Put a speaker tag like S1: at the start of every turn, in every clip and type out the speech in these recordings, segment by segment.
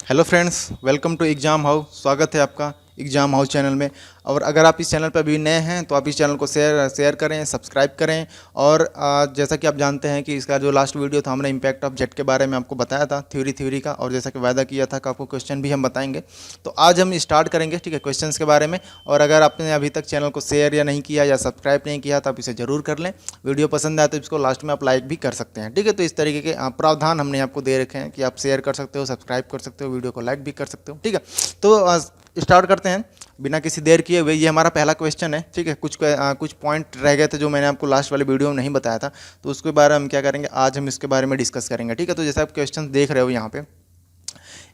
S1: Hello friends, welcome to Exam House. स्वागत है आपका एग्ज़ाम हाउस चैनल में। और अगर आप इस चैनल पर अभी नए हैं तो आप इस चैनल को शेयर करें, सब्सक्राइब करें। और जैसा कि आप जानते हैं कि इसका जो लास्ट वीडियो था, हमने इम्पैक्ट ऑफ जेट के बारे में आपको बताया था, थ्योरी का। और जैसा कि वादा किया था कि आपको क्वेश्चन भी हम बताएंगे। तो आज हम स्टार्ट करेंगे, ठीक है, क्वेश्चंस के बारे में। और अगर आपने अभी तक चैनल को शेयर या नहीं किया या सब्सक्राइब नहीं किया तो आप इसे ज़रूर कर लें। वीडियो पसंद आए तो इसको लास्ट में आप लाइक भी कर सकते हैं, ठीक है। तो इस तरीके के प्रावधान हमने आपको दे रखे हैं कि आप शेयर कर सकते हो, सब्सक्राइब कर सकते हो, वीडियो को लाइक भी कर सकते हो, ठीक है। तो स्टार्ट करते हैं बिना किसी देर किए हुए। ये हमारा पहला क्वेश्चन है, ठीक है। कुछ पॉइंट रह गए थे जो मैंने आपको लास्ट वाले वीडियो में नहीं बताया था, तो उसके बारे में हम क्या करेंगे, आज हम इसके बारे में डिस्कस करेंगे, ठीक है। तो जैसे आप क्वेश्चन देख रहे हो यहाँ पे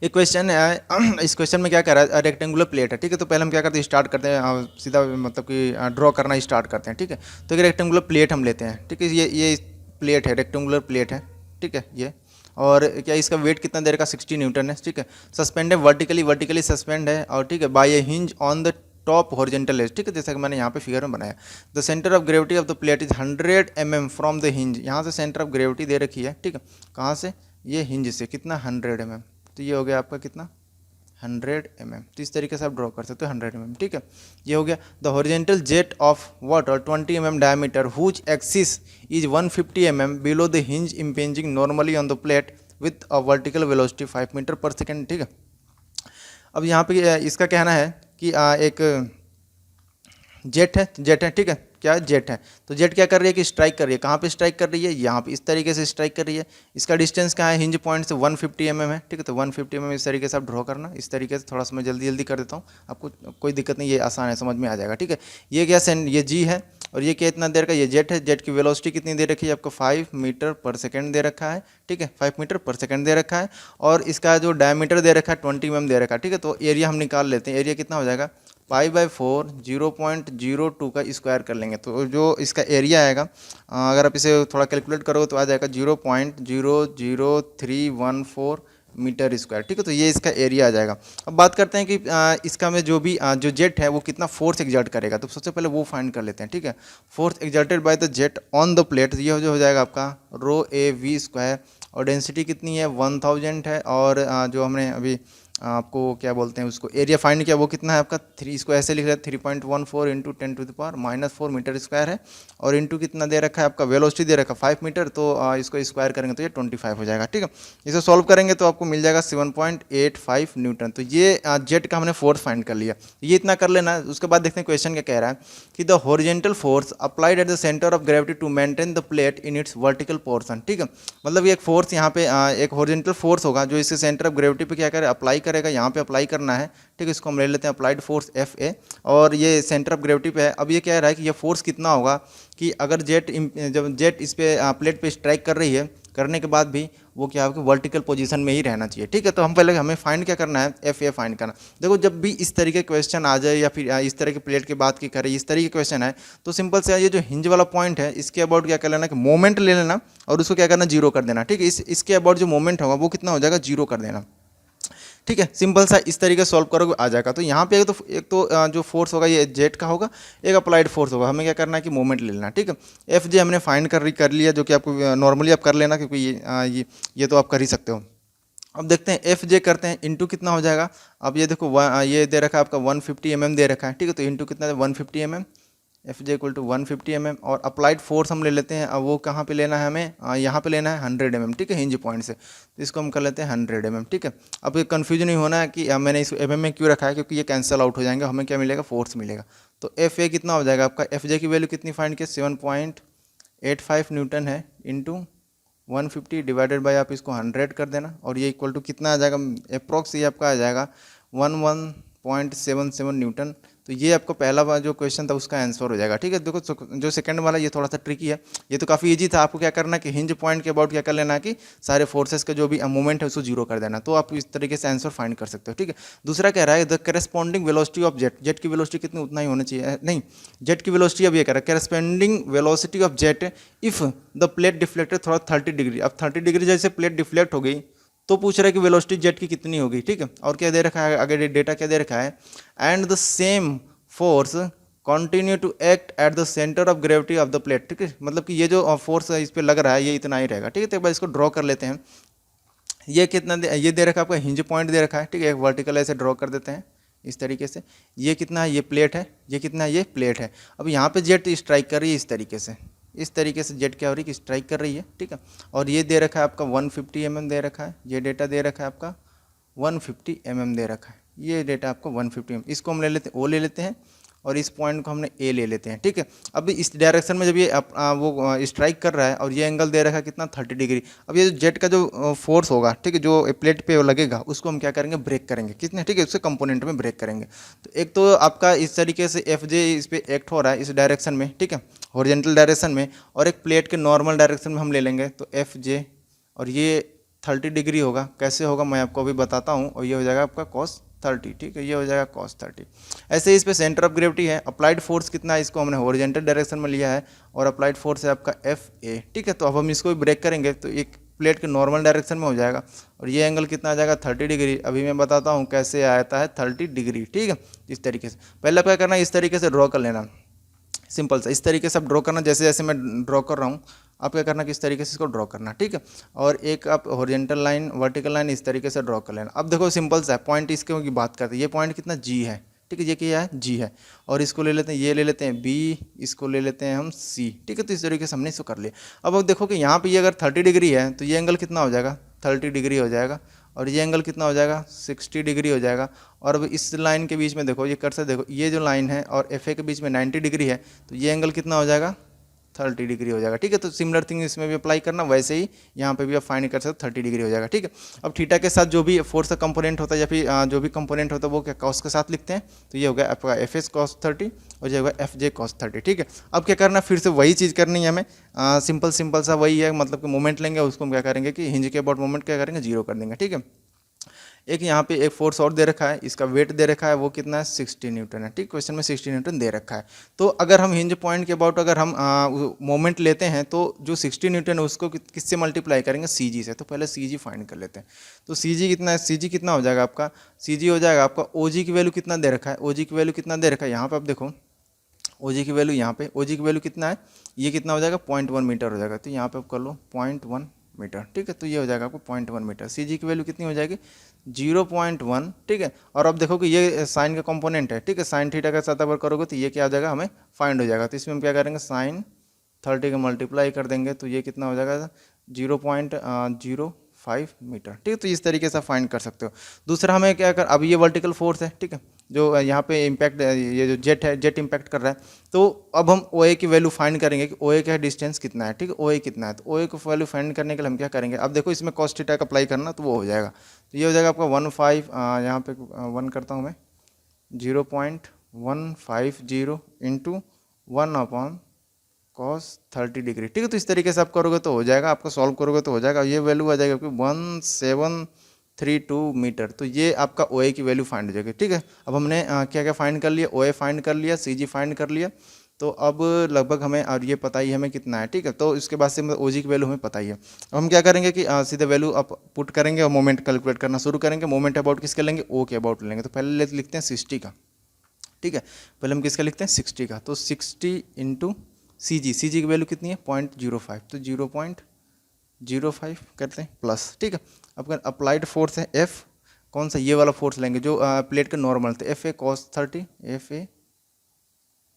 S1: एक क्वेश्चन है। इस क्वेश्चन में क्या कर रहा है, रेक्टेंगुलर प्लेट है, ठीक है। तो पहले हम क्या करते हैं, स्टार्ट करते हैं सीधा, मतलब कि ड्रॉ करना स्टार्ट करते हैं, ठीक है। तो एक रेक्टेंगुलर प्लेट हम लेते हैं, ठीक है। ये प्लेट है, रेक्टेंगुलर प्लेट है, ठीक है ये। और क्या इसका वेट कितना दे रखा, 60 न्यूटन है, ठीक है। सस्पेंड है वर्टिकली सस्पेंड है, और ठीक है, by a hinge on the top horizontal edge, ठीक है, जैसा कि मैंने यहाँ पे फिगर में बनाया। The centre of gravity of the plate is 100 mm from the hinge. यहाँ से सेंटर ऑफ ग्रेविटी दे रखी है, ठीक है। कहाँ से, ये हिंज से कितना, 100 mm। तो ये हो गया आपका कितना, 100 mm। तो इस तरीके से आप ड्रॉ कर सकते हो 100 mm, ठीक है। ये हो गया। The horizontal jet of water 20 mm diameter whose axis is 150 mm below the hinge impinging normally on the plate with a vertical velocity 5 metre per second, ठीक है। अब यहाँ पे इसका कहना है कि एक जेट है, ठीक है। क्या जेट है, तो जेट क्या कर रही है कि स्ट्राइक कर रही है। कहाँ पे स्ट्राइक कर रही है, यहाँ पे इस तरीके से स्ट्राइक कर रही है। इसका डिस्टेंस क्या है, हिंज पॉइंट से 150 mm है, ठीक है। तो 150 mm इस तरीके से आप ड्रॉ करना, इस तरीके से। थोड़ा सा मैं जल्दी कर देता हूँ, आपको कोई दिक्कत नहीं, ये आसान है, समझ में आ जाएगा, ठीक है। ये क्या ये जी है, और ये क्या इतना देर का, ये जेट है। जेट की वेलोसिटी कितनी दे रखी है आपको, 5 मीटर पर सेकेंड दे रखा है, ठीक है। 5 मीटर पर सेकेंड दे रखा है। और इसका जो डायमीटर दे रखा है 20 mm दे रखा है, ठीक है। तो एरिया हम निकाल लेते हैं। एरिया कितना हो जाएगा, π/4 0.02 का स्क्वायर कर लेंगे। तो जो इसका एरिया आएगा, अगर आप इसे थोड़ा कैलकुलेट करोगे तो आ जाएगा 0.00314 मीटर स्क्वायर, ठीक है। तो ये इसका एरिया आ जाएगा। अब बात करते हैं कि इसका में जो भी जो जेट है वो कितना फोर्स एग्जर्ट करेगा। तो सबसे पहले वो फाइंड कर लेते हैं, ठीक है। Force exerted by the jet on the plate, ये जो हो जाएगा आपका ρAv²। और डेंसिटी कितनी है, 1000 है। और जो हमने अभी आपको क्या बोलते हैं, उसको एरिया फाइंड किया, वो कितना है आपका 3, इसको ऐसे लिख रहा है 3.14 इंटू 10⁻⁻4 मीटर स्क्वायर है। और इंटू कितना दे रखा है आपका, वेलोसिटी दे रखा है 5 मीटर। तो इसको स्क्वायर करेंगे तो ये 25 हो जाएगा, ठीक है। इसे सॉल्व करेंगे तो आपको मिल जाएगा 7.85 न्यूटन। तो ये जेट का हमने फोर्स फाइंड कर लिया, ये इतना कर लेना। उसके बाद देखते हैं क्वेश्चन क्या कह रहा है कि the horizontal force applied at the centre of gravity to maintain the plate in its vertical portion, ठीक है। मतलब ये एक फोर्स यहाँ पे एक हॉरिजॉन्टल फोर्स होगा जो इसके सेंटर ऑफ ग्रेविटी पे क्या करे, अप्लाई करेगा। यहाँ पे अप्लाई करना है, ठीक है। इसको हम ले लेते हैं अप्लाइड फोर्स FA, और ये सेंटर ऑफ ग्रेविटी पे है। अब ये कह रहा है कि ये फोर्स कितना होगा कि अगर जब जेट इस पे प्लेट पे स्ट्राइक कर रही है, करने के बाद भी वो क्या होगा, वर्टिकल पोजीशन में ही रहना चाहिए, ठीक है। तो हमें फाइंड क्या करना है, FA फाइंड करना। देखो जब भी इस तरह के क्वेश्चन आ जाए या फिर इस तरह के प्लेट की बात की करें, इस तरह के क्वेश्चन है, तो सिंपल से ये जो हिंज वाला पॉइंट है इसके अबाउट क्या कर लेना कि मोमेंट ले लेना, और उसको क्या करना, जीरो कर देना, ठीक है। इसके अबाउट जो मोमेंट होगा वो कितना हो जाएगा, जीरो कर देना, ठीक है। सिंपल सा इस तरीके से सॉल्व करोगे आ जाएगा। तो यहाँ पे एक तो जो फोर्स होगा ये जेट का होगा, एक अप्लाइड फोर्स होगा। हमें क्या करना है कि मोमेंट ले लेना, ठीक है। FJ हमने फाइंड कर लिया, जो कि आपको नॉर्मली आप कर लेना, क्योंकि ये तो आप कर ही सकते हो। अब देखते हैं FJ करते हैं, इंटू कितना हो जाएगा। अब ये देखो ये दे रखा है आपका 150 mm दे रखा है, ठीक है। तो इंटू कितना है, 150 mm, FJ equal to 150 mm। और अप्लाइड फोर्स हम ले लेते हैं। अब वो कहाँ पे लेना है हमें, यहाँ पे लेना है 100 mm, ठीक है, हिंज पॉइंट से। तो इसको हम कर लेते हैं 100 mm, ठीक है। अब ये कन्फ्यूजन नहीं होना है कि मैंने इसको mm में क्यों रखा है, क्योंकि ये कैंसिल आउट हो जाएंगे, हमें क्या मिलेगा, फोर्स मिलेगा। तो FA कितना हो जाएगा आपका, FJ की वैल्यू कितनी फाइंड किया, 7.85 न्यूटन है, इंटू 150 डिवाइडेड बाई आप इसको 100 कर देना। और ये इक्वल टू कितना आ जाएगा, अप्रॉक्स ये आपका आ जाएगा 11.77 न्यूटन। तो ये आपको पहला जो क्वेश्चन था उसका आंसर हो जाएगा, ठीक है। देखो जो सेकंड वाला ये थोड़ा सा ट्रिकी है, ये तो काफ़ी इजी था। आपको क्या करना है कि हिंज पॉइंट के अबाउट क्या कर लेना है कि सारे फोर्सेस का जो भी मूवमेंट है उसको जीरो कर देना, तो आप इस तरीके से आंसर फाइंड कर सकते हो, ठीक है। दूसरा कह रहा है the corresponding velocity of jet, jet की वेलोसिटी कितनी, उतना ही होना चाहिए, नहीं, जेट की वेलोसिटी अब ये कह रहा है corresponding velocity of jet if the plate deflected थोड़ा 30 डिग्री। अब 30 डिग्री जैसे प्लेट डिफ्लेक्ट हो गई तो पूछ रहा है कि वेलोसिटी जेट की कितनी होगी, ठीक है। और क्या दे रखा है आगे, डेटा क्या दे रखा है, and the same force continue to act at the centre of gravity of the plate, ठीक है। मतलब कि ये जो फोर्स इस पर लग रहा है ये इतना ही रहेगा, ठीक है। तो एक बार इसको ड्रॉ कर लेते हैं। ये कितना ये दे रखा है आपका हिंज पॉइंट दे रखा है, ठीक है। एक वर्टिकल ऐसे ड्रॉ कर देते हैं इस तरीके से। ये कितना है, ये प्लेट है, ये कितना है, ये प्लेट है। अब यहाँ पे जेट स्ट्राइक कर रही है इस तरीके से जेट क्या हो रही है, स्ट्राइक कर रही है, ठीक है। और ये दे रखा है आपका 150 mm दे रखा है, ये डेटा दे रखा है आपका 150 mm दे रखा है, ये डेटा आपको 150 mm। इसको हम ले लेते हैं, ओ ले लेते हैं, और इस पॉइंट को हमने ए ले लेते हैं, ठीक है। अब इस डायरेक्शन में जब ये वो स्ट्राइक कर रहा है और ये एंगल दे रखा है कितना 30 डिग्री। अब ये जो जेट का जो फोर्स होगा, ठीक है, जो प्लेट पे लगेगा उसको हम क्या करेंगे, ब्रेक करेंगे कितने, ठीक है, उसके कंपोनेंट में ब्रेक करेंगे। तो एक तो आपका इस तरीके से एफ जे इस पर एक्ट हो रहा है इस डायरेक्शन में, ठीक है, हॉरिजॉन्टल डायरेक्शन में, और एक प्लेट के नॉर्मल डायरेक्शन में हम ले लेंगे। तो एफ जे और ये 30 डिग्री होगा, कैसे होगा मैं आपको अभी बताता हूँ, और ये हो जाएगा आपका cos 30, ठीक है, ये हो जाएगा cos 30। ऐसे ही इस पे सेंटर ऑफ ग्रेविटी है, अप्लाइड फोर्स कितना है, इसको हमने हॉरिजॉन्टल डायरेक्शन में लिया है, और अप्लाइड फोर्स है आपका एफ ए, ठीक है। तो अब हम इसको भी ब्रेक करेंगे तो एक प्लेट के नॉर्मल डायरेक्शन में हो जाएगा, और ये एंगल कितना आ जाएगा 30 डिग्री। अभी मैं बताता हूँ कैसे आता है 30 डिग्री, ठीक है। इस तरीके से पहले क्या करना है, इस तरीके से ड्रॉ कर लेना, सिंपल सा इस तरीके से आप ड्रॉ करना, जैसे जैसे मैं ड्रॉ कर रहा हूँ आप क्या करना, किस तरीके से इसको ड्रॉ करना, ठीक है। और एक आप हॉरिजॉन्टल लाइन, वर्टिकल लाइन इस तरीके से ड्रॉ कर लेना। अब देखो सिंपल सा है, पॉइंट इसके की बात करते हैं, ये पॉइंट कितना जी है, ठीक है, ये क्या है जी है, और इसको ले लेते हैं, ये ले लेते हैं बी, इसको ले लेते हैं हम सी, ठीक है। तो इस तरीके से हमने इसको कर लिया। अब देखो कि यहाँ पे ये अगर 30 डिग्री है तो ये एंगल कितना हो जाएगा, 30 डिग्री हो जाएगा, और ये एंगल कितना हो जाएगा 60 डिग्री हो जाएगा। और अब इस लाइन के बीच में देखो, ये कर्सर देखो, ये जो लाइन है और एफ ए के बीच में 90 डिग्री है, तो ये एंगल कितना हो जाएगा 30 डिग्री हो जाएगा, ठीक है। तो सिमिलर थिंग इसमें भी अप्लाई करना, वैसे ही यहाँ पे भी आप फाइंड कर सकते हो 30 डिग्री हो जाएगा, ठीक है। अब थीटा के साथ जो भी फोर्स का कंपोनेंट होता है या फिर जो भी कंपोनेंट होता है वो क्या कॉस के साथ लिखते हैं, तो ये हो गया आपका एफ एस कॉस 30 और ये होगा एफ जे कॉस 30, ठीक है। अब क्या करना, फिर से वही चीज़ करनी है हमें, सिंपल सा वही है, मतलब कि मोमेंट लेंगे, उसको हम क्या करेंगे कि हिंज के अबाउट मोमेंट क्या करेंगे, जीरो कर देंगे, ठीक है। एक यहाँ पे एक फोर्स और दे रखा है, इसका वेट दे रखा है, वो कितना है 60 न्यूटन है, ठीक, क्वेश्चन में 60 न्यूटन दे रखा है। तो अगर हम हिंज पॉइंट के अबाउट अगर हम मोमेंट लेते हैं तो जो 60 न्यूटन है उसको किससे मल्टीप्लाई करेंगे, सी जी से। तो पहले सी जी फाइंड कर लेते हैं। तो सी जी कितना है, सी जी कितना हो जाएगा आपका, सी जी हो जाएगा आपका ओ जी की वैल्यू कितना दे रखा है, ओ जी की वैल्यू कितना दे रखा है, यहाँ पर आप देखो ओ जी की वैल्यू, यहाँ पे ओ जी की वैल्यू कितना है, ये कितना हो जाएगा 0.1 मीटर हो जाएगा। तो यहाँ पे आप कर लो 0.1 मीटर, ठीक है। तो ये हो जाएगा आपको 0.1 मीटर। सी जी की वैल्यू कितनी हो जाएगी 0.1, ठीक है। और अब देखो कि ये साइन का कंपोनेंट है, ठीक है, साइन थीटा का साथ अगर करोगे तो ये क्या हो जाएगा, हमें फाइंड हो जाएगा। तो इसमें हम क्या करेंगे, साइन 30 का मल्टीप्लाई कर देंगे तो ये कितना हो जाएगा 0.05 मीटर, ठीक है। तो इस तरीके से फाइंड कर सकते हो। दूसरा हमें क्या कर, अब ये वर्टिकल फोर्स है, ठीक है, जो यहाँ पे इम्पैक्ट, ये जो जेट है, जेट इम्पैक्ट कर रहा है। तो अब हम ओ ए की वैल्यू फाइंड करेंगे कि ओ ए का डिस्टेंस कितना है, ठीक है, ओ ए कितना है। तो ओ ए को वैल्यू फाइंड करने के लिए हम क्या करेंगे, अब देखो इसमें कॉस थीटा का अप्लाई करना, तो वो हो जाएगा। तो ये हो जाएगा आपका 15, यहाँ पे 1 करता हूँ मैं, 0.150 इंटू 1 cos 30 डिग्री, ठीक है। तो इस तरीके से आप करोगे तो हो जाएगा, आपको सॉल्व करोगे तो हो जाएगा। ये वैल्यू आ जाएगा आपकी 1732 मीटर। तो ये आपका ओ ए की वैल्यू फाइंड हो जाएगी, ठीक है। अब हमने क्या क्या फाइंड कर लिया, ओ ए फाइंड कर लिया, सी जी फाइंड कर लिया। तो अब लगभग हमें, और ये पता ही हमें कितना है, ठीक है। तो इसके बाद से ओ जी की वैल्यू हमें पता ही है। अब हम क्या करेंगे कि सीधे वैल्यू आप पुट करेंगे और मोमेंट कैलकुलेट करना शुरू करेंगे। मोमेंट अबाउट किसके लेंगे, ओ के अबाउट लेंगे। तो पहले लिखते हैं 60 का, ठीक है, पहले हम किसका लिखते हैं 60 का। तो 60 इंटू सी जी की वैल्यू कितनी है 0.05, तो 0.05 करते हैं प्लस, ठीक है। अब अप्लाइड फोर्स है एफ, कौन सा, ये वाला फोर्स लेंगे जो प्लेट का नॉर्मल, तो F A cos 30, F A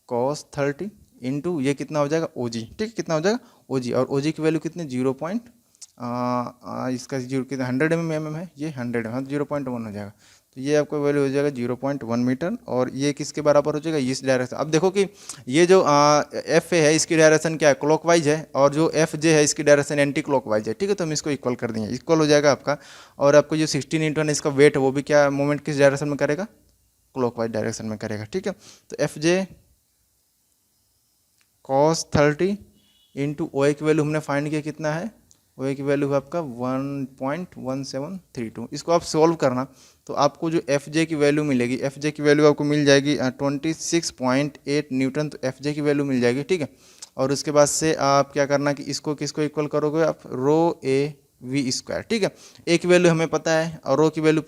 S1: cos 30 into ये कितना हो जाएगा ओ जी, ठीक है, कितना हो जाएगा ओ जी। और ओ जी की वैल्यू कितनी 0. इसका 0 कितना 100 mm है, ये 100 है, 0.1 हो जाएगा। तो ये आपको वैल्यू हो जाएगा 0.1 मीटर। और ये किसके बराबर हो जाएगा, इस डायरेक्शन। अब देखो कि ये जो एफ ए है इसकी डायरेक्शन क्या है, क्लॉकवाइज है, और जो एफ जे है इसकी डायरेक्शन एंटी क्लॉकवाइज है, ठीक है। तो हम इसको इक्वल कर देंगे, इक्वल हो जाएगा आपका। और आपको जो 16 न्यूटन इसका वेट है वो भी क्या मोमेंट किस डायरेक्शन में करेगा, क्लॉकवाइज डायरेक्शन में करेगा, ठीक है। तो एफ जे कॉस 30 इंटू ओ ए की वैल्यू हमने फाइंड किया कितना है, ओ ए की वैल्यू है आपका 1.1732। इसको आप सॉल्व करना तो आपको जो एफ जे की वैल्यू मिलेगी, एफ जे की वैल्यू आपको मिल जाएगी 26.8 न्यूटन। तो एफ जे की वैल्यू मिल जाएगी, ठीक है। और उसके बाद से आप क्या करना कि इसको किसको इक्वल करोगे आप, रो ए वी स्क्वायर, ठीक है। ए की वैल्यू हमें पता है और रो की वैल्यू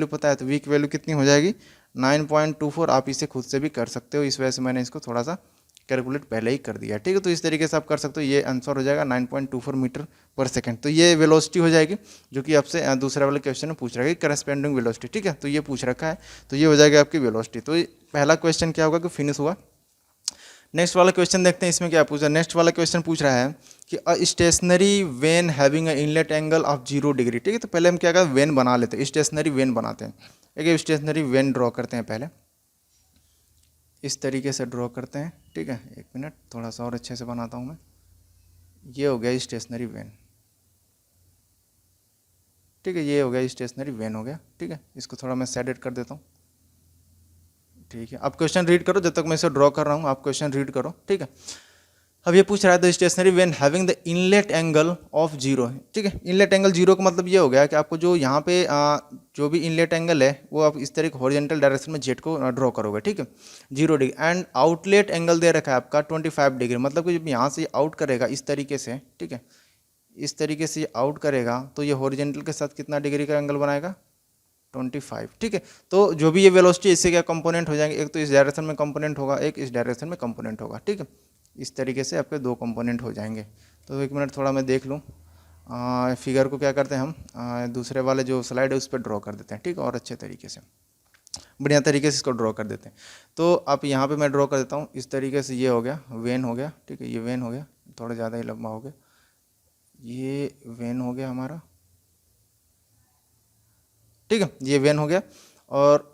S1: पता है, तो वी की वैल्यू कितनी हो जाएगी 9.24। आप इसे खुद से भी कर सकते हो, इस वजह से मैंने इसको थोड़ा सा कैलकुलेट पहले ही कर दिया, ठीक है। तो इस तरीके से आप कर सकते हो, ये आंसर हो जाएगा 9.24 मीटर पर सेकंड। तो ये वेलोसिटी हो जाएगी, जो कि आपसे दूसरे वाले क्वेश्चन में पूछ रहा है कि करस्पेंडिंग वेलोसिटी, ठीक है। तो ये पूछ रखा है, तो ये हो जाएगी आपकी वेलोसिटी। तो पहला क्वेश्चन क्या होगा कि फिनिश हुआ। नेक्स्ट वाला क्वेश्चन देखते हैं, इसमें क्या पूछा। नेक्स्ट वाला क्वेश्चन पूछ रहा है कि a stationary vane having a inlet angle of 0 degree, ठीक है। तो पहले हम क्या करते हैं, वेन बना लेते हैं, स्टेशनरी वेन बनाते हैं। एक स्टेशनरी वेन ड्रॉ करते हैं, पहले इस तरीके से ड्रॉ करते हैं, ठीक है। एक मिनट, थोड़ा सा और अच्छे से बनाता हूँ मैं। ये हो गया स्टेशनरी वेन, ठीक है। ये हो गया स्टेशनरी वेन हो गया, ठीक है। इसको थोड़ा मैं शेडेड कर देता हूँ, ठीक है। आप क्वेश्चन रीड करो, जब तक मैं इसे ड्रॉ कर रहा हूँ आप क्वेश्चन रीड करो, ठीक है। अब ये पूछ रहा है the stationary vane having the inlet angle of 0, ठीक है। इनलेट एंगल 0 का मतलब ये हो गया कि आपको जो यहाँ पे जो भी इनलेट एंगल है वो आप इस तरीके हॉरिजॉन्टल डायरेक्शन में जेट को ड्रॉ करोगे, ठीक है, 0 डिग्री। एंड आउटलेट एंगल दे रखा है आपका 25 डिग्री, मतलब कि जब यहाँ से आउट करेगा इस तरीके से, ठीक है, इस तरीके से आउट करेगा तो ये हॉरिजॉन्टल के साथ कितना डिग्री का एंगल बनाएगा, 25, ठीक है। तो जो भी ये वेलोसिटी, इससे क्या कंपोनेंट हो जाएंगे, एक तो इस डायरेक्शन में कंपोनेंट होगा, एक इस डायरेक्शन में कंपोनेंट होगा, ठीक है। इस तरीके से आपके दो कंपोनेंट हो जाएंगे। तो एक मिनट थोड़ा मैं देख लूँ, फिगर को क्या करते हैं हम, दूसरे वाले जो स्लाइड है उस पर ड्रॉ कर देते हैं, ठीक है, और अच्छे तरीके से बढ़िया तरीके से इसको ड्रॉ कर देते हैं। तो आप यहाँ पे मैं ड्रॉ कर देता हूँ इस तरीके से। ये हो गया वेन हो गया, ठीक है, ये वेन हो गया, थोड़ा ज़्यादा ही लंबा हो गया, ये वेन हो गया हमारा, ठीक है, ये वेन हो गया। और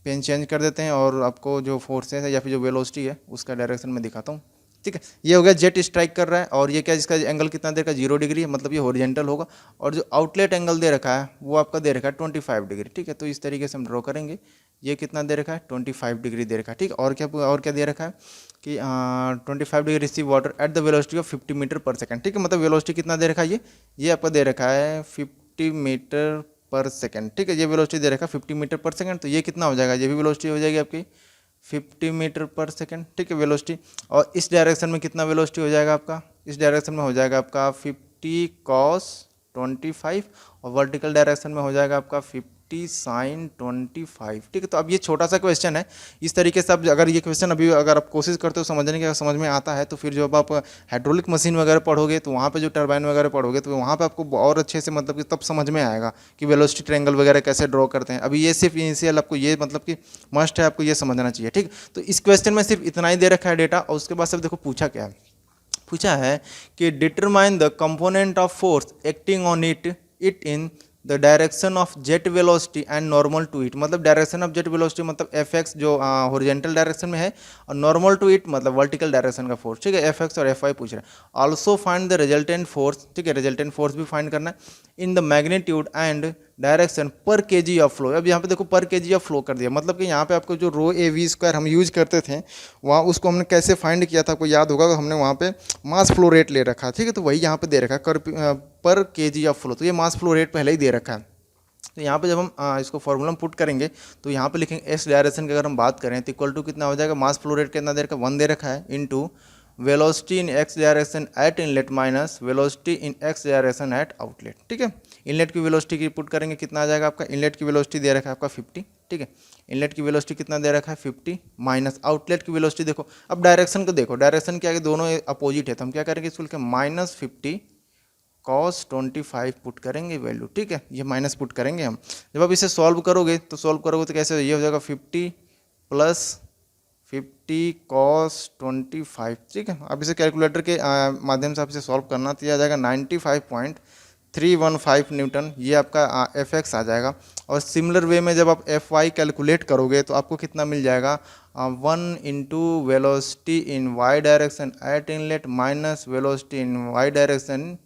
S1: पेन चेंज कर देते हैं और आपको जो फोर्सेस है या फिर जो वेलोसिटी है उसका डायरेक्शन में दिखाता हूँ, ठीक है। ये हो गया जेट स्ट्राइक कर रहा है, और ये क्या, इसका एंगल कितना देर का, 0 डिग्री है, मतलब ये हॉरिजॉन्टल होगा। और जो आउटलेट एंगल दे रखा है वो आपका दे रखा है 25 डिग्री, ठीक है। तो इस तरीके से हम ड्रॉ करेंगे। ये कितना दे रखा है, 25 डिग्री दे रखा है, ठीक है। और क्या दे रखा है कि 25 degree receive water at the velocity of 50 metre per second, ठीक है। मतलब वेलोसिटी कितना दे रखा है, ये आपका दे रखा है 50 मीटर पर सेकंड, ठीक है। ये वेलोसिटी दे रखा है 50 मीटर पर सेकंड। तो ये कितना हो जाएगा, ये भी वेलोसिटी हो जाएगी आपकी 50 मीटर पर सेकंड, ठीक है, वेलोसिटी। और इस डायरेक्शन में कितना वेलोसिटी हो जाएगा आपका, इस डायरेक्शन में हो जाएगा आपका 50 cos 25, और वर्टिकल डायरेक्शन में हो जाएगा आपका 50 sin 25, ठीक है। तो अब ये छोटा सा क्वेश्चन है, इस तरीके से अब अगर ये क्वेश्चन अभी अगर आप कोशिश करते हो समझने की, अगर समझ में आता है तो फिर जब आप हाइड्रोलिक मशीन वगैरह पढ़ोगे तो वहाँ पे जो टरबाइन वगैरह पढ़ोगे तो वहाँ पे आपको और अच्छे से मतलब कि तब समझ में आएगा कि वेलोसिटी ट्रायंगल वगैरह कैसे ड्रॉ करते हैं। अभी ये सिर्फ इनिशियल आपको ये मतलब कि मस्ट है, आपको ये समझना चाहिए, ठीक। तो इस क्वेश्चन में सिर्फ इतना ही दे रखा है डेटा, और उसके बाद सब देखो पूछा क्या है, पूछा है कि determine the component of force acting on it in the direction of jet velocity and normal to it. मतलब डायरेक्शन ऑफ जेट वेलोसिटी मतलब एफ एक्स जो हॉरिजॉन्टल डायरेक्शन में है, और नॉर्मल टू इट मतलब वर्टिकल डायरेक्शन का force, ठीक है। एफ एक्स और एफ वाई पूछ रहे हैं। Also find the resultant force, ठीक है, रिजल्टेंट फोर्स भी फाइंड करना है in the magnitude and direction पर केजी ऑफ फ्लो। अब यहाँ पे देखो पर केजी ऑफ फ्लो कर दिया, मतलब कि यहाँ पे आपको जो रो ए वी स्क्वायर हम यूज करते थे वहाँ उसको हमने कैसे फाइंड किया था, आपको याद होगा, हमने वहाँ पे मास फ्लो रेट ले रखा है, ठीक है। तो वही यहाँ पे दे रखा है पर केजी ऑफ फ्लो, तो ये मास फ्लो रेट पहले ही दे रखा है। तो यहाँ पे जब हम इसको फॉर्मूला में पुट करेंगे तो यहाँ पे लिखेंगे एस डायरेक्शन की अगर हम बात करें तो इक्वल टू कितना हो जाएगा, मास फ्लो रेट कितना दे रखा है, 1 दे रखा है, into velocity in x direction at inlet minus velocity in x direction at outlet, ठीक है। इनलेट की वेलोसिटी की पुट करेंगे कितना आ जाएगा आपका, इनलेट की वेलोसिटी दे रखा है आपका 50, ठीक है। इनलेट की वेलोसिटी कितना दे रखा है 50 माइनस आउटलेट की वेलोसिटी। देखो अब डायरेक्शन को देखो, डायरेक्शन के आगे दोनों अपोजिट है, तो हम क्या करेंगे इसको लिखें -50 cos 25 पुट करेंगे वैल्यू, ठीक है। ये माइनस पुट करेंगे हम। जब आप इसे सॉल्व करोगे तो कैसे, ये हो जाएगा 50 प्लस 50 cos 25, ठीक है। अब इसे कैलकुलेटर के माध्यम से आप इसे सॉल्व करना तो आ जाएगा 95.315 न्यूटन, ये आपका एफ एक्स आ जाएगा। और सिमिलर वे में जब आप एफ वाई कैलकुलेट करोगे तो आपको कितना मिल जाएगा, 1 into velocity in Y direction at inlet minus velocity in Y direction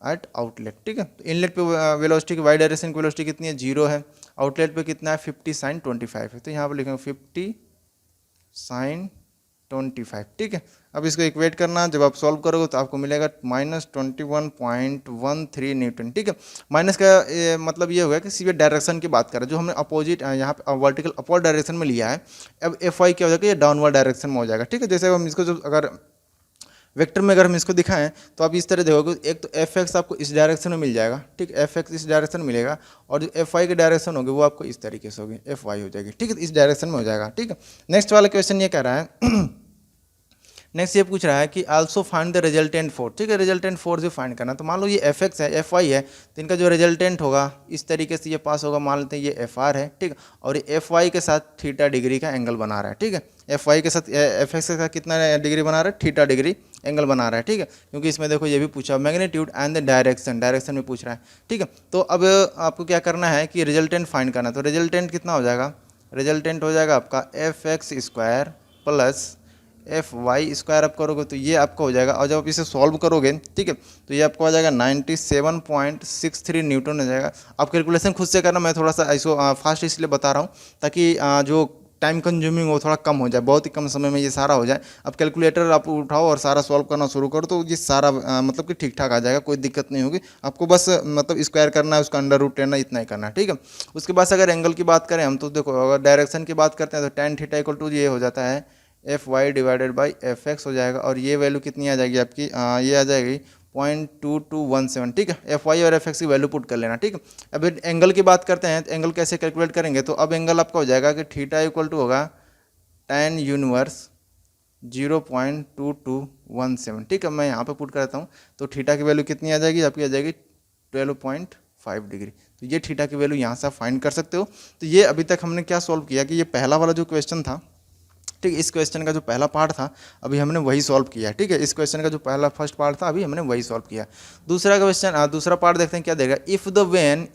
S1: at outlet, ठीक है। तो इनलेट पे वेलोसिटी की वाई डायरेक्शन की वेलोसिटी कितनी है, 0 है। आउटलेट पे कितना है 50 sin 25 है, तो यहाँ पे लिखेंगे 50 sin 25, ठीक है। अब इसको इक्वेट करना, जब आप सॉल्व करोगे तो आपको मिलेगा -21.13 न्यूटन, ठीक है। माइनस का मतलब ये होगा कि सीधे डायरेक्शन की बात कर रहे हैं, जो हमने अपोजिट यहाँ पे वर्टिकल अपवर्ड डायरेक्शन में लिया है। अब एफ वाई क्या हो जाएगा, ये डाउनवर्ड डायरेक्शन में हो जाएगा, ठीक है। जैसे हम इसको जो अगर वेक्टर में अगर हम इसको दिखाएं तो आप इस तरह देखोगे, एक तो एफ एक्स आपको इस डायरेक्शन में मिल जाएगा, ठीक, एफ एक्स इस डायरेक्शन में मिलेगा, और जो एफ वाई की डायरेक्शन होगी वो आपको इस तरीके से होगी, एफ वाई हो जाएगी, ठीक है, इस डायरेक्शन में हो जाएगा, ठीक है। नेक्स्ट वाला क्वेश्चन ये कह रहा है नेक्स्ट ये पूछ रहा है कि also find the resultant force, ठीक है, रिजल्टेंट फोर्स भी फाइंड करना। तो मान लो ये एफ एक्स है, एफ वाई है, तो इनका जो रिजल्टेंट होगा इस तरीके से ये पास होगा, मान लेते हैं ये एफ आर है, ठीक है, और ये एफ वाई के साथ थीटा डिग्री का एंगल बना रहा है, ठीक है, एफ वाई के साथ एफ एक्स के साथ कितना डिग्री बना रहा है, थीटा डिग्री एंगल बना रहा है, ठीक है, क्योंकि इसमें देखो ये भी पूछा magnitude and the direction, direction में पूछ रहा है, ठीक है। तो अब आपको क्या करना है कि रिजल्टेंट फाइंड करना है। तो रिजल्टेंट कितना हो जाएगा, रिजल्टेंट हो जाएगा आपका F X square plus F Y square आप करोगे तो ये आपका हो जाएगा, और जब आप इसे सॉल्व करोगे, ठीक है, तो ये आपको आ जाएगा 97.63 न्यूटन हो जाएगा। आप कैलकुलेशन खुद से करना, मैं थोड़ा सा इसको फास्ट इसलिए बता रहा हूँ ताकि जो टाइम कंज्यूमिंग हो थोड़ा कम हो जाए, बहुत ही कम समय में ये सारा हो जाए। अब कैलकुलेटर आप उठाओ और सारा सॉल्व करना शुरू करो तो ये सारा मतलब कि ठीक ठाक आ जाएगा, कोई दिक्कत नहीं होगी। आपको बस मतलब स्क्वायर करना है, उसका अंडर रूट लेना, इतना ही करना है, ठीक है। उसके बाद अगर एंगल की बात करें हम, तो देखो अगर डायरेक्शन की बात करते हैं तो tan थीटा इक्वल टू ये हो जाता है F Y divided by F X हो जाएगा, और ये वैल्यू कितनी आ जाएगी आपकी, ये आ जाएगी 0.2217, ठीक है। एफ वाई और एफ एक्स की वैल्यू पुट कर लेना, ठीक है। अब एंगल की बात करते हैं, तो एंगल कैसे कैलकुलेट करेंगे, तो अब एंगल आपका हो जाएगा कि थीटा इक्वल टू होगा tan यूनिवर्स 0.2217, ठीक है। मैं यहाँ पे पुट करता हूँ, तो थीटा की वैल्यू कितनी आ जाएगी आपकी, आ जाएगी 12.5 डिग्री। तो ये थीटा की वैल्यू यहाँ से आप फाइंड कर सकते हो। तो ये अभी तक हमने क्या सॉल्व किया कि ये पहला वाला जो क्वेश्चन था, ठीक है, इस क्वेश्चन का जो पहला पार्ट था अभी हमने वही सॉल्व किया, ठीक है। इस क्वेश्चन का जो पहला फर्स्ट पार्ट था अभी हमने वही सॉल्व किया। दूसरा क्वेश्चन, दूसरा पार्ट देखते हैं क्या देगा। If the vane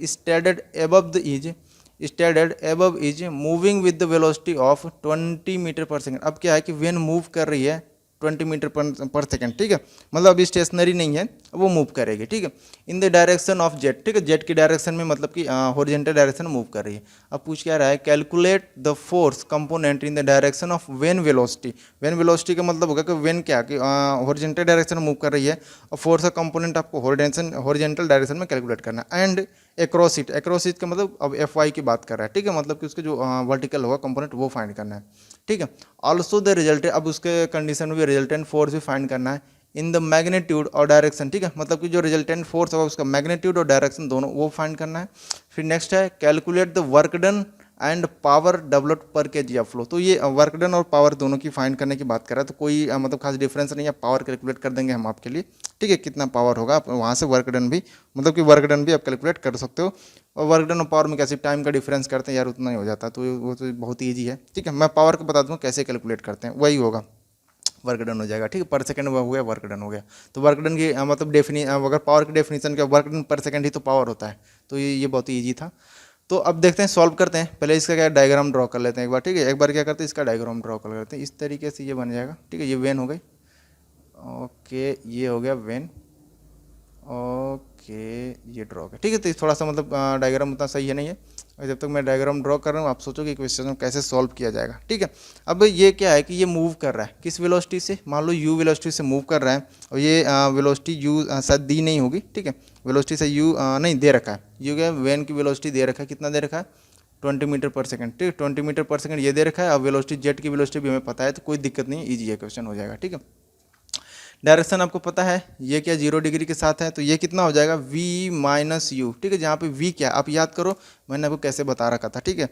S1: standard above is moving with the velocity of 20 meter per second. अब क्या है कि वेन मूव कर रही है 20 मीटर पर सेकेंड, ठीक है, मतलब अभी स्टेशनरी नहीं है, वो मूव करेगी, ठीक है, in the direction of jet, ठीक है, जेट की डायरेक्शन में, मतलब कि हॉरिजॉन्टल डायरेक्शन मूव कर रही है। अब पूछ क्या रहा है, calculate the force component in the direction of when velocity. When velocity का मतलब होगा कि वेन क्या कि हॉरिजॉन्टल डायरेक्शन में मूव कर रही है, और फोर्स का कंपोनेंट आपको हॉरिजॉन्टल डायरेक्शन में कैलकुलेट करना है। एंड एक्रोस इट का मतलब अब एफ वाई की बात कर रहा है, ठीक है, मतलब कि उसके जो वर्टिकल होगा कंपोनेंट वो फाइंड करना है, ठीक है। ऑल्सो द रिजल्ट, अब उसके कंडीशन में भी रिजल्टेंट फोर्स भी फाइंड करना है इन द मैग्नीट्यूड और डायरेक्शन, ठीक है, मतलब कि जो रिजल्टेंट फोर्स होगा उसका मैग्नीट्यूड और डायरेक्शन दोनों वो फाइंड करना है। फिर नेक्स्ट है calculate the work done and power developed पर केजी ऑफ फ्लो। तो ये वर्क डन और पावर दोनों की फाइंड करने की बात कर रहा है, तो कोई मतलब खास डिफरेंस नहीं है, पावर कैलकुलेट कर देंगे हम आपके लिए, ठीक है, कितना पावर होगा आप वहाँ से वर्क डन भी, मतलब कि वर्क डन भी आप कैलकुलेट कर सकते हो। और वर्क डन और पावर में कैसे टाइम का डिफरेंस करते हैं यार, उतना ही हो जाता है, तो वो तो बहुत ईजी है, ठीक है। मैं पावर को बता दूँ कैसे कैलकुलेट करते हैं, वही होगा, वर्क डन हो जाएगा, ठीक है, पर सेकंड हो गया, वर्क डन हो गया। तो वर्क डन की मतलब अगर पावर की डेफिनेशन क्या, वर्क डन पर सेकंड ही तो पावर होता है, तो ये बहुत ही ईजी था। तो अब देखते हैं, सॉल्व करते हैं। पहले इसका क्या डायग्राम ड्रॉ कर लेते हैं एक बार, ठीक है, एक बार क्या करते हैं इसका डायग्राम ड्रॉ कर लेते हैं, इस तरीके से ये बन जाएगा, ठीक है, ये वेन हो गई, ओके, ये हो गया वेन, ओके, ये ड्रॉ कर, ठीक है। तो थोड़ा सा मतलब डायग्राम उतना सही है नहीं है, और जब तक मैं डायग्राम ड्रॉ कर रहा हूँ आप सोचो कि क्वेश्चन कैसे सॉल्व किया जाएगा, ठीक है। अब ये क्या है कि ये मूव कर रहा है किस वेलोसिटी से, मान लो यू वेलोसिटी से मूव कर रहा है, और ये वेलोसिटी यू शायद दी नहीं होगी, ठीक है, वेलोसिटी से यू नहीं दे रखा है, यू क्या वेन की वेलोसिटी दे रखा है, कितना दे रखा है 20 मीटर पर सेकंड, ठीक है, 20 मीटर पर सेकंड ये दे रखा है। अब वेलोसिटी जेट की वेलोसिटी भी हमें पता है, तो कोई दिक्कत नहीं, ईजी है, क्वेश्चन हो जाएगा, ठीक है। डायरेक्शन आपको पता है, ये क्या 0 डिग्री के साथ है, तो ये कितना हो जाएगा v माइनस यू, ठीक है, जहाँ पे v क्या आप याद करो, मैंने आपको कैसे बता रखा था, ठीक है।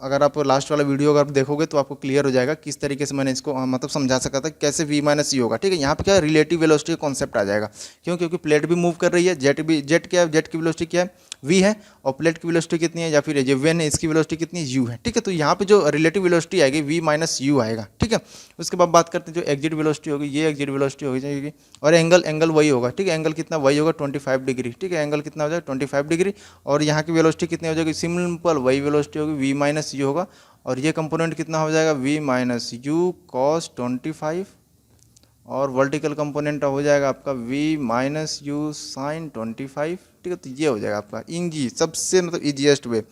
S1: अगर आप लास्ट वाला वीडियो अगर आप देखोगे तो आपको क्लियर हो जाएगा किस तरीके से मैंने इसको मतलब समझा सका था कैसे v माइनस यू होगा, ठीक है। यहाँ पे क्या रिलेटिव वेलोसिटी का कॉन्सेप्ट आ जाएगा, क्यों, क्योंकि प्लेट भी मूव कर रही है, जेट क्या है, जेट की वेलोसिटी क्या है v है, और प्लेट की वेलोसिटी कितनी है, या फिर जो वेन है इसकी वेलोसिटी कितनी है u है, ठीक है। तो यहाँ पे जो रिलेटिव वेलोसिटी आएगी v माइनस यू आएगा, ठीक है। उसके बाद बात करते हैं जो एग्जिट वेलोसिटी होगी, ये एग्जिट वेलोसिटी होगी जाएगी, और एंगल वही होगा, ठीक है, एंगल कितना वही होगा 25 डिग्री, ठीक है, एंगल कितना हो जाएगा 25 डिग्री, और यहाँ की वेलोसिटी कितनी हो जाएगी, सिंपल वही वेलोसिटी होगी v माइनस यू होगा, और ये कंपोनेंट कितना हो जाएगा v माइनस यू कॉस 25, और वर्टिकल कंपोनेंट हो जाएगा आपका v माइनस यू साइन 25, ठीक है। तो ये हो जाएगा आपका ईजी, सबसे मतलब ईजीएस्ट वे,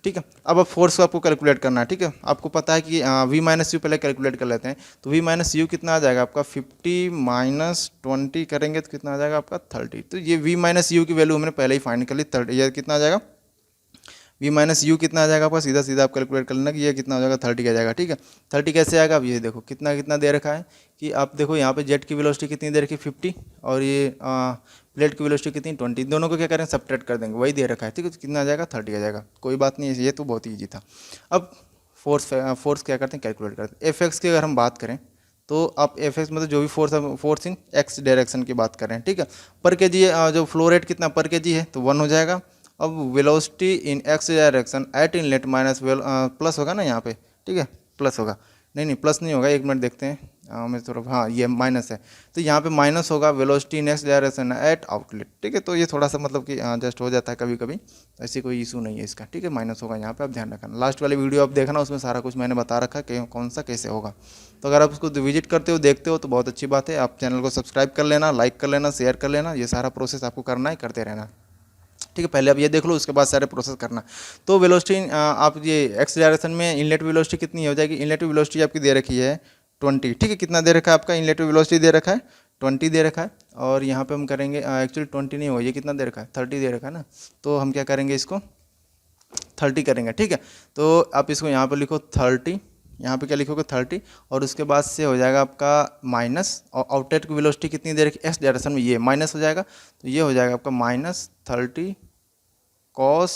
S1: ठीक है। अब फोर्स को आपको कैलकुलेट करना है, ठीक है, आपको पता है कि v माइनस यू पहले कैलकुलेट कर लेते हैं, तो v माइनस यू कितना आ जाएगा आपका 50 माइनस 20 करेंगे तो कितना आ जाएगा आपका 30। तो ये v माइनस यू की वैल्यू हमने पहले ही फाइंड कर ली 30, ये कितना आ जाएगा v माइनस यू कितना आ जाएगा आपका, सीधा सीधा आप कैलकुलेट कर लेना कि ये कितना हो जाएगा 30 आ जाएगा, ठीक है। 30 कैसे आएगा, अब ये देखो कितना कितना दे रखा है कि आप देखो यहाँ पे जेट की वेलोसिटी कितनी दे रखी है 50, और ये प्लेट की वेलोसिटी कितनी 20, दोनों को क्या करेंगे सब्ट्रैक्ट कर देंगे, वही दे रखा है, ठीक है, तो कितना आ जाएगा 30 आ जाएगा, कोई बात नहीं है, ये तो बहुत ही ईजी था। अब फोर्स क्या करते हैं कैलकुलेट करते हैं। एफ एक्स की अगर हम बात करें तो आप एफ एक्स मतलब जो भी फोर्स इन एक्स डायरेक्शन की बात कर रहे हैं, ठीक है। पर के जी जो फ्लो रेट कितना पर के जी है तो 1 हो जाएगा। अब velocity in x direction at inlet minus plus होगा ना यहाँ पे, ठीक है, प्लस होगा, नहीं प्लस नहीं होगा, 1 मिनट देखते हैं मैं थोड़ा, हाँ ये माइनस है, तो यहाँ पे माइनस होगा velocity in x direction at outlet, ठीक है। तो ये थोड़ा सा मतलब कि जस्ट हो जाता है कभी कभी, ऐसी कोई इशू नहीं है इसका, ठीक है, माइनस होगा यहाँ पे, आप ध्यान रखना। लास्ट वाली वीडियो आप देखना, उसमें सारा कुछ मैंने बता रखा है कि कौन सा कैसे होगा। तो अगर आप उसको विजिट करते हो, देखते हो तो बहुत अच्छी बात है। आप चैनल को सब्सक्राइब कर लेना, लाइक कर लेना, शेयर कर लेना, ये सारा प्रोसेस आपको करना है, करते रहना, ठीक है। पहले आप ये देख लो, उसके बाद सारे प्रोसेस करना। तो वेलोसिटी आप ये एक्स डायरेक्शन में इनलेट वेलोसिटी कितनी हो जाएगी, इनलेट वेलोसिटी आपकी दे रखी है 20, ठीक है। कितना दे रखा है आपका इनलेट वेलोसिटी दे रखा है 20 दे रखा है, और यहाँ पे हम करेंगे एक्चुअली 20 नहीं हो, ये कितना दे रखा है 30 दे रखा है ना, तो हम क्या करेंगे इसको 30 करेंगे, ठीक है। तो आप इसको यहाँ पर लिखो 30, यहाँ पे क्या लिखोगे 30, और उसके बाद से हो जाएगा आपका माइनस, और आउटलेट की वेलोसिटी कितनी दे रखी एक्स डायरेक्शन में, ये माइनस हो जाएगा, तो ये हो जाएगा आपका -30 cos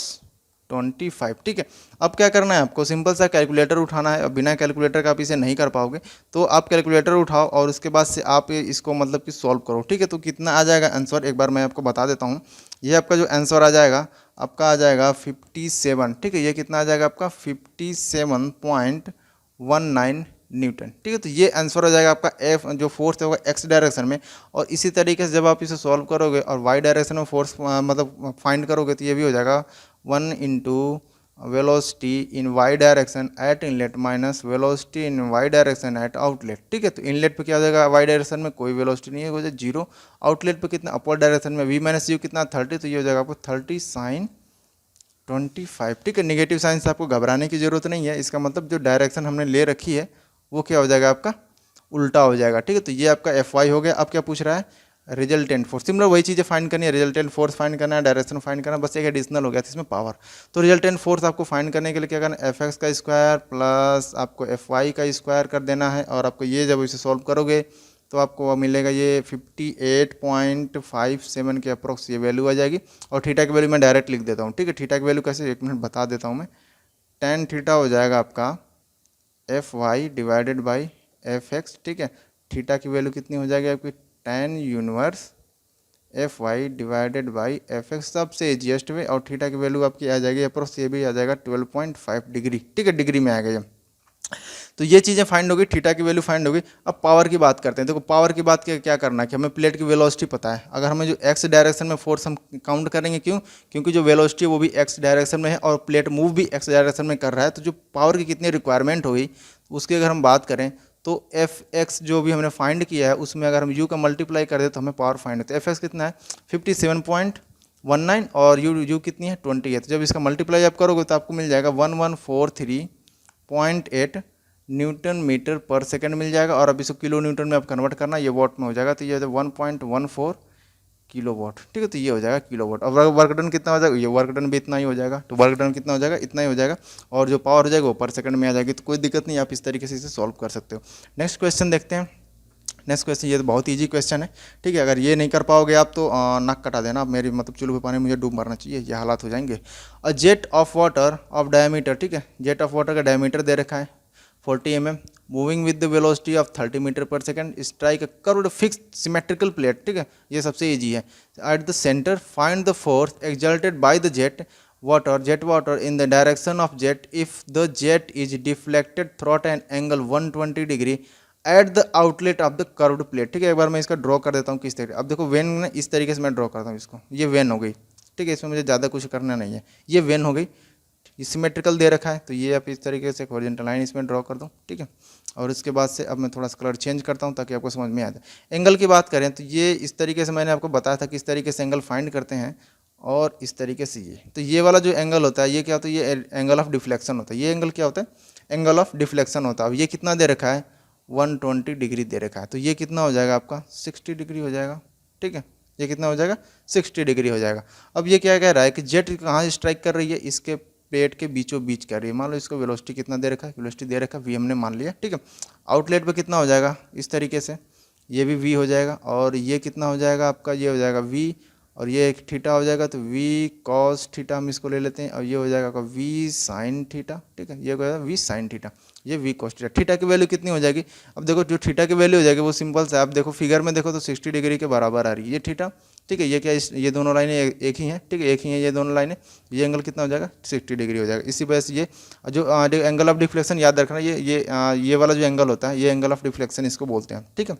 S1: 25, ठीक है। अब क्या करना है आपको, सिंपल सा कैलकुलेटर उठाना है। अब बिना कैलकुलेटर का आप इसे नहीं कर पाओगे, तो आप कैलकुलेटर उठाओ और उसके बाद से आप इसको मतलब कि सॉल्व करो, ठीक है। तो कितना आ जाएगा आंसर, एक बार मैं आपको बता देता हूँ। ये आपका जो आंसर आ जाएगा, आपका आ जाएगा 57, ठीक है। ये कितना आ जाएगा आपका 57.19 न्यूटन, ठीक है। तो ये आंसर हो जाएगा आपका एफ जो फोर्स होगा एक्स डायरेक्शन में। और इसी तरीके से जब आप इसे सॉल्व करोगे और वाई डायरेक्शन में फोर्स मतलब फाइंड करोगे, तो ये भी हो जाएगा 1 into velocity in Y direction at inlet minus velocity in Y direction at outlet, ठीक है। तो इनलेट पे क्या हो जाएगा, वाई डायरेक्शन में कोई वेलोसिटी नहीं है, हो जाए 0। आउटलेट पे कितना, अपर डायरेक्शन में v माइनस यू कितना 30, तो ये हो जाएगा आपको 30 sin 25, ठीक है। निगेटिव साइन से आपको घबराने की जरूरत नहीं है, इसका मतलब जो डायरेक्शन हमने ले रखी है वो क्या हो जाएगा आपका उल्टा हो जाएगा, ठीक है। तो ये आपका एफ वाई हो गया। अब क्या पूछ रहा है, रिजल्टेंट फोर्स, सिमिलर वही चीज़ें फाइंड करनी है, रिजल्टेंट फोर्स फाइंड करना है, डायरेक्शन फाइंड करना, बस एक एडिशनल हो गया था इसमें पावर। तो रिजल्टेंट फोर्स आपको फाइंड करने के लिए क्या करना है, एफ एक्स का स्क्वायर प्लस आपको एफ वाई का स्क्वायर कर देना है, और आपको ये जब इसे सॉल्व करोगे तो आपको मिलेगा ये 58.57 के अप्रोक्स ये वैल्यू आ जाएगी। और थीटा की वैल्यू मैं डायरेक्ट लिख देता हूँ, ठीक है। थीटा की वैल्यू कैसे, 1 मिनट बता देता हूँ मैं। tan थीटा हो जाएगा आपका F Y divided by F X, ठीक है। थीटा की वैल्यू कितनी हो जाएगी आपकी tan inverse F Y divided by F X, सबसे इजिएस्ट वे। और थीटा की वैल्यू आपकी आ जाएगी अप्रोक्स, ये भी आ जाएगा 12.5 डिग्री, ठीक है, डिग्री में आ गया। तो ये चीज़ें फाइंड होगी, थीटा की वैल्यू फाइंड होगी। अब पावर की बात करते हैं। देखो पावर की बात क्या करना है कि हमें प्लेट की वेलोसिटी पता है। अगर हमें जो एक्स डायरेक्शन में फोर्स हम काउंट करेंगे, क्यों, क्योंकि जो वेलोसिटी है वो भी एक्स डायरेक्शन में है और प्लेट मूव भी एक्स डायरेक्शन में कर रहा है, तो जो पावर की कितनी रिक्वायरमेंट होगी उसकी अगर हम बात करें तो एफ एक्स जो भी हमने फाइंड किया है उसमें अगर हम यू का मल्टीप्लाई कर दे तो हमें पावर फाइंड होता है। एफ एक्स कितना है 57.19 और यू कितनी है 20 है। तो जब इसका मल्टीप्लाई आप करोगे तो आपको मिल जाएगा 1143.8 न्यूटन मीटर पर सेकंड मिल जाएगा। और अब इसको किलो न्यूटन में आप कन्वर्ट करना, ये वॉट में हो जाएगा, तो ये 1.14 किलो वॉट, ठीक है। तो ये हो जाएगा किलो वॉट। और वर्क डन कितना हो जाएगा, ये वर्क डन भी इतना ही हो जाएगा। तो वर्क डन कितना हो जाएगा, इतना ही हो जाएगा। और जो पावर हो जाएगा वो पर सेकंड में आ जाएगी। तो कोई दिक्कत नहीं, आप इस तरीके से इसे सॉल्व कर सकते हो। नेक्स्ट क्वेश्चन देखते हैं। नेक्स्ट क्वेश्चन, ये तो बहुत ईजी क्वेश्चन है, ठीक है। अगर ये नहीं कर पाओगे आप तो नाक कटा देना, मेरी मतलब चुल्लू पे पानी मुझे डूब मारना चाहिए, ये हालात हो जाएंगे। A jet of water of diameter, ठीक है, जेट ऑफ वाटर का डायमीटर दे रखा है 40 mm, moving with the velocity of 30 metre per second, strike a curved fixed symmetrical plate, ठीक है, ये सबसे इजी है। At the centre find the force exerted by the jet water in the direction of jet if the jet is deflected through an angle 120 degree at the outlet of the curved plate, ठीक है। एक बार मैं इसका draw कर देता हूँ किस तरीके। अब देखो वेन में इस तरीके से मैं ड्रॉ करता हूँ इसको, ये वेन हो गई, ठीक है। इसमें मुझे ज़्यादा कुछ करना नहीं है, ये वेन हो गई, सिमेट्रिकल दे रखा है। तो ये आप इस तरीके से हॉरिजॉन्टल लाइन इसमें ड्रॉ कर दूँ, ठीक है। और इसके बाद से अब मैं थोड़ा सा कलर चेंज करता हूँ ताकि आपको समझ में आ जाए। एंगल की बात करें तो ये इस तरीके से मैंने आपको बताया था कि इस तरीके से एंगल फाइंड करते हैं, और इस तरीके से ये, तो ये वाला जो एंगल होता है ये क्या होता है, ये एंगल ऑफ डिफ्लेक्शन होता है। ये एंगल क्या होता है, एंगल ऑफ डिफ्लेक्शन होता है। अब ये कितना दे रखा है 120 डिग्री दे रखा है, तो ये कितना हो जाएगा आपका 60 डिग्री हो जाएगा, ठीक है। ये कितना हो जाएगा 60 डिग्री हो जाएगा। अब ये क्या कह रहा है कि जेट कहाँ स्ट्राइक कर रही है, इसके प्लेट के बीचों बीच कर रही है। मान लो इसको वेलोसिटी कितना दे रखा है, वेलोसिटी दे रखा है v हमने मान लिया, ठीक है। आउटलेट पे कितना हो जाएगा इस तरीके से, ये भी v हो जाएगा, और ये कितना हो जाएगा आपका, ये हो जाएगा v, और ये एक थीटा हो जाएगा, तो वी कॉस थीटा हम इसको ले लेते हैं, और ये हो जाएगा आपका वी साइन थीटा, ठीक है, ये हो जाएगा वी साइन थीटा, ये वी कॉस थीटा। थीटा की वैल्यू कितनी हो जाएगी, अब देखो जो थीटा की वैल्यू हो जाएगी वो सिंपल सा है, आप देखो फिगर में देखो तो 60 डिग्री के बराबर आ रही है ये थीटा, ठीक है, ये क्या ये दोनों लाइनें एक ही हैं, ठीक है, एक ही है ये दोनों लाइनें, ये एंगल कितना हो जाएगा 60 डिग्री हो जाएगा। इसी वजह से ये जो एंगल ऑफ डिफ्लेक्शन याद रखना, ये वाला जो एंगल होता है ये एंगल ऑफ डिफ्लेक्शन इसको बोलते हैं, ठीक है,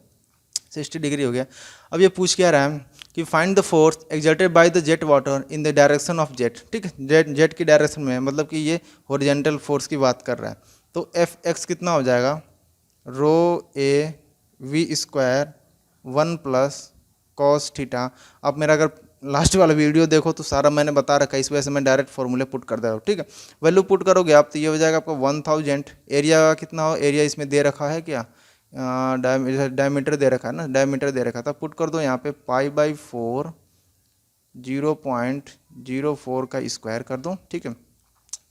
S1: 60 डिग्री हो गया। अब ये पूछ क्या रहा है कि find the force exerted by the jet water in the direction of jet, ठीक है, जेट की डायरेक्शन में है, मतलब कि ये हॉरिजॉन्टल फोर्स की बात कर रहा है। तो एफ एक्स कितना हो जाएगा, rho A V square 1 plus cos theta. आप मेरा अगर लास्ट वाला वीडियो देखो तो सारा मैंने बता रखा है, इस वजह से मैं डायरेक्ट फॉर्मूले पुट कर दे रहा हूँ, ठीक है। वैल्यू पुट करोगे आप तो ये हो जाएगा आपका 1000, एरिया कितना हो, एरिया इसमें दे रखा है क्या, डायमीटर दे रखा है ना, डायमीटर दे रखा था, पुट कर दो यहाँ पे π/4 0.04 का स्क्वायर कर दो, ठीक है,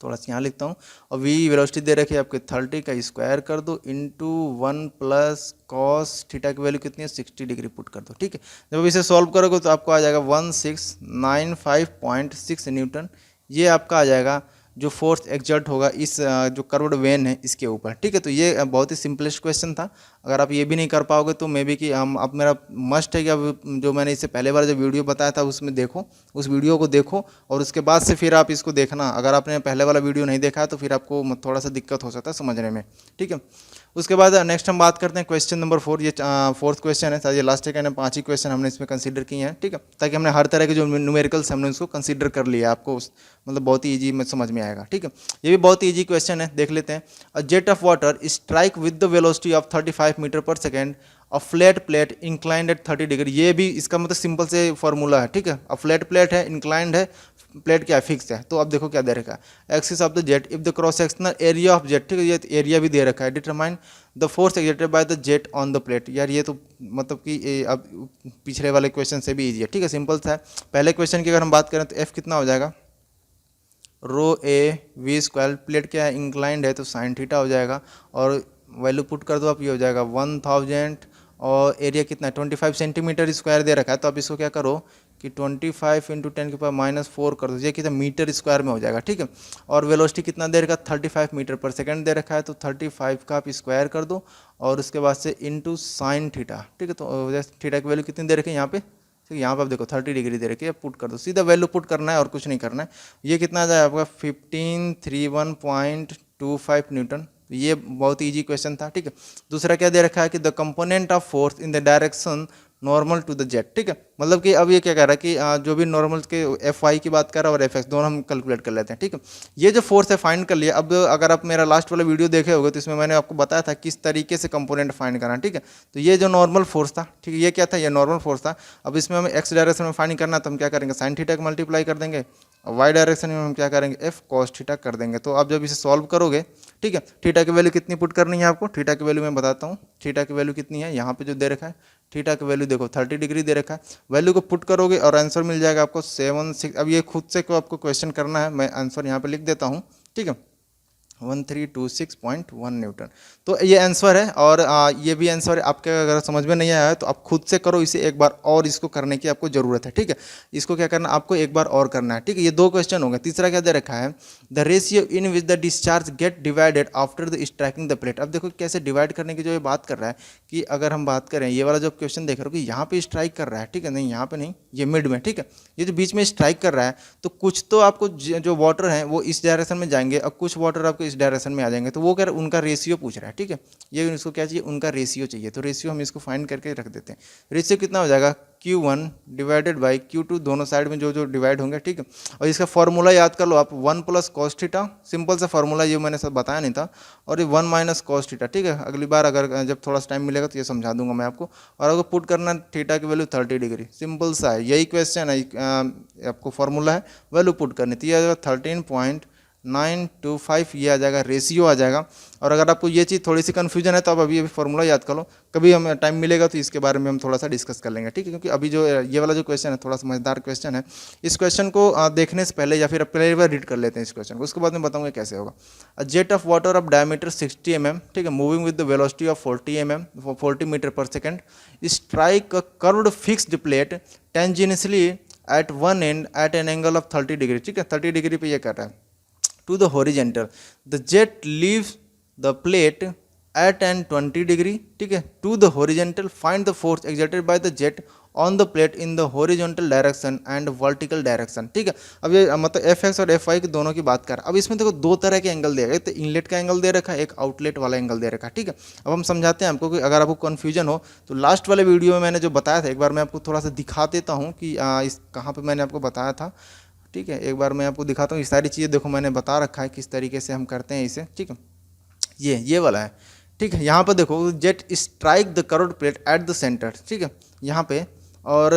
S1: थोड़ा सा यहाँ लिखता हूँ, और वी वेलोसिटी दे रखी है आपके 30 का स्क्वायर कर दो इंटू 1 प्लस कॉस थीटा की वैल्यू कितनी है 60 डिग्री पुट कर दो, ठीक है। जब इसे सॉल्व करोगे तो आपको आ जाएगा 1695.6 न्यूटन, ये आपका आ जाएगा जो फोर्स एक्सर्ट होगा इस जो कर्व्ड वेन है इसके ऊपर, ठीक है। तो ये बहुत ही सिंपलेस्ट क्वेश्चन था, अगर आप ये भी नहीं कर पाओगे तो मे बी कि हम अब मेरा मस्ट है कि अब जो मैंने इससे पहले बार जो वीडियो बताया था उसमें देखो, उस वीडियो को देखो और उसके बाद से फिर आप इसको देखना। अगर आपने पहले वाला वीडियो नहीं देखा है तो फिर आपको थोड़ा सा दिक्कत हो सकता है समझने में, ठीक है। उसके बाद नेक्स्ट हम बात करते हैं क्वेश्चन नंबर 4, ये फोर्थ क्वेश्चन है, शायद ये लास्ट है, 5 ही क्वेश्चन हमने इसमें कंसीडर किए हैं, ठीक है, ताकि हमने हर तरह के जो न्यूमेरिकल्स हमने उसको कंसीडर कर लिया, आपको मतलब बहुत ही ईजी में समझ में आएगा, ठीक है। ये भी बहुत ही ईजी क्वेश्चन है, देख लेते हैं। A jet of water strike with the velocity of 35 metre per second a flat plate inclined at 30 degree, ये भी इसका मतलब सिंपल से फॉर्मूला है, ठीक है। अ फ्लैट प्लेट है, इंक्लाइंड है, प्लेट क्या फिक्स है, तो अब देखो क्या दे रखा है, axis of the jet if the cross sectional area of jet, ठीक है, ये एरिया भी दे रखा है, determine the force exerted by the jet on the plate. यार ये तो मतलब कि अब पिछले वाले क्वेश्चन से भी ईजी है, ठीक है, सिंपल सा है। पहले क्वेश्चन की अगर हम बात करें तो एफ कितना हो जाएगा, rho A V square, plate क्या है इंक्लाइंड है तो साइन थीटा हो जाएगा, और वैल्यू पुट कर दो आप, ये हो जाएगा 1000, और एरिया कितना है 25 सेंटीमीटर स्क्वायर दे रखा है, तो आप इसको क्या करो कि 25 इंटू 10⁻⁴ कर दो, ये कितना मीटर स्क्वायर में हो जाएगा, ठीक है। और वेलोसिटी कितना दे रखा है 35 मीटर पर सेकंड दे रखा है, तो 35 का आप स्क्वायर कर दो और उसके बाद से इंटू साइन थीटा, ठीक है। तो थीटा की वैल्यू कितनी दे रखी है यहाँ पे, ठीक है, यहाँ पे आप देखो 30 डिग्री दे रखी है, पुट कर दो, सीधा वैल्यू पुट करना है और कुछ नहीं करना है। ये कितना आ जाए आपका 1531.25 न्यूटन, ये बहुत ईजी क्वेश्चन था, ठीक है। दूसरा क्या दे रखा है कि the component of force in the direction normal to the jet, ठीक है, मतलब कि अब ये क्या कह रहा है कि जो भी नॉर्मल के एफ वाई की बात कर रहा है और एफ एक्स दोनों हम कैलकुलेट कर लेते हैं, ठीक है। ये जो फोर्स है फाइंड कर लिया। अब अगर आप मेरा लास्ट वाला वीडियो देखे होगे तो इसमें मैंने आपको बताया था किस तरीके से कंपोनेंट फाइंड करना, ठीक है। तो ये जो नॉर्मल फोर्स था, ठीक है, ये क्या था, ये नॉर्मल फोर्स था। अब इसमें हमें एक्स डायरेक्शन में फाइंड करना तो हम क्या करेंगे, साइन थीटा का मल्टीप्लाई कर देंगे, और वाई डायरेक्शन में हम क्या करेंगे, एफ कॉस थीटा कर देंगे। तो आप जब इसे सॉल्व करोगे, ठीक है, थीटा की वैल्यू कितनी पुट करनी है आपको, थीटा की वैल्यू मैं बताता हूँ, थीटा की वैल्यू कितनी है, यहाँ पे जो दे रखा है थीटा की वैल्यू देखो 30 डिग्री दे रखा है, वैल्यू को पुट करोगे और आंसर मिल जाएगा आपको 76। अब ये खुद से को आपको क्वेश्चन करना है, मैं आंसर यहाँ पे लिख देता हूँ, ठीक है, 1326.1 न्यूटन। तो ये आंसर है, और ये भी आंसर है। आपके अगर समझ में नहीं आया है तो आप खुद से करो इसे एक बार, और इसको करने की आपको ज़रूरत है, ठीक है। इसको क्या करना, आपको एक बार और करना है, ठीक है। ये 2 क्वेश्चन होंगे। तीसरा क्या दे रखा है, the ratio in which the discharge gate divided after the striking the plate. अब देखो कैसे डिवाइड करने की जो ये बात कर रहा है कि अगर हम बात करें, ये वाला जो क्वेश्चन देख रहे हो कि यहाँ पे स्ट्राइक कर रहा है, ठीक है, नहीं यहाँ पे नहीं, ये मिड में, ठीक है, ये जो बीच में स्ट्राइक कर रहा है, तो कुछ तो आपको जो वाटर है वो इस डायरेक्शन में जाएंगे और कुछ वाटर आपको इस डायरेक्शन में आ जाएंगे, तो वो क्या उनका रेशियो पूछ रहा है, ठीक है। ये इसको क्या चाहिए, उनका रेशियो चाहिए, तो रेशियो हम इसको फाइंड करके रख देते हैं। रेशियो कितना हो जाएगा, Q1 डिवाइडेड बाई Q2, दोनों साइड में जो जो डिवाइड होंगे, ठीक है। और इसका फॉर्मूला याद कर लो आप, 1 प्लस कॉस थीटा, सिंपल सा फॉर्मूला, ये मैंने सब बताया नहीं था, और ये 1 माइनस कॉस थीटा, ठीक है। अगली बार अगर जब थोड़ा सा टाइम मिलेगा तो ये समझा दूंगा मैं आपको। और अगर पुट करना थीटा की वैल्यू 30 डिग्री, सिंपल सा है, यही क्वेश्चन है, आपको फॉर्मूला है, वैल्यू पुट करनी थी, 13.925 ये आ जाएगा, रेशियो आ जाएगा। और अगर आपको ये चीज़ थोड़ी सी कन्फ्यूजन है तो आप अभी फॉर्मूला याद कर लो, कभी हमें टाइम मिलेगा तो इसके बारे में हम थोड़ा सा डिस्कस कर लेंगे, ठीक है। क्योंकि अभी जो ये वाला जो क्वेश्चन है थोड़ा समझदार क्वेश्चन है, इस क्वेश्चन को देखने से पहले या फिर पहले बार रीड कर लेते हैं इस क्वेश्चन को, उसके बाद मैं बताऊंगा कैसे होगा। A jet of water of diameter 60 mm, ठीक है, moving with the velocity of 40 metre per second, strike a curved fixed plate tangentially at one and at an angle of 30 degree, ठीक है 30 डिग्री पे ये कर रहा है, to the horizontal the jet leaves the plate at an 20 degree, ठीक है, to the horizontal find the force exerted by the jet on the plate in the horizontal direction and vertical direction, ठीक है। अब ये मतलब F X और F Y की दोनों की बात कर रहा है। अब इसमें देखो दो तरह के एंगल दिया गया, एक तो इनलेट का एंगल दे रखा है, एक आउटलेट वाला एंगल दे रखा है, ठीक है। अब हम समझाते हैं आपको कि अगर आपको कन्फ्यूजन हो तो लास्ट वाले वीडियो में मैंने जो बताया था, एक बार मैं आपको थोड़ा सा दिखा देता हूँ कि इस कहाँ पर मैंने आपको बताया था, ठीक है। एक बार मैं आपको दिखाता हूँ, ये सारी चीज़ें देखो मैंने बता रखा है किस तरीके से हम करते हैं इसे, ठीक है। ये वाला है, ठीक है। यहाँ पर देखो jet strike the curved plate at the centre, ठीक है, यहाँ पे। और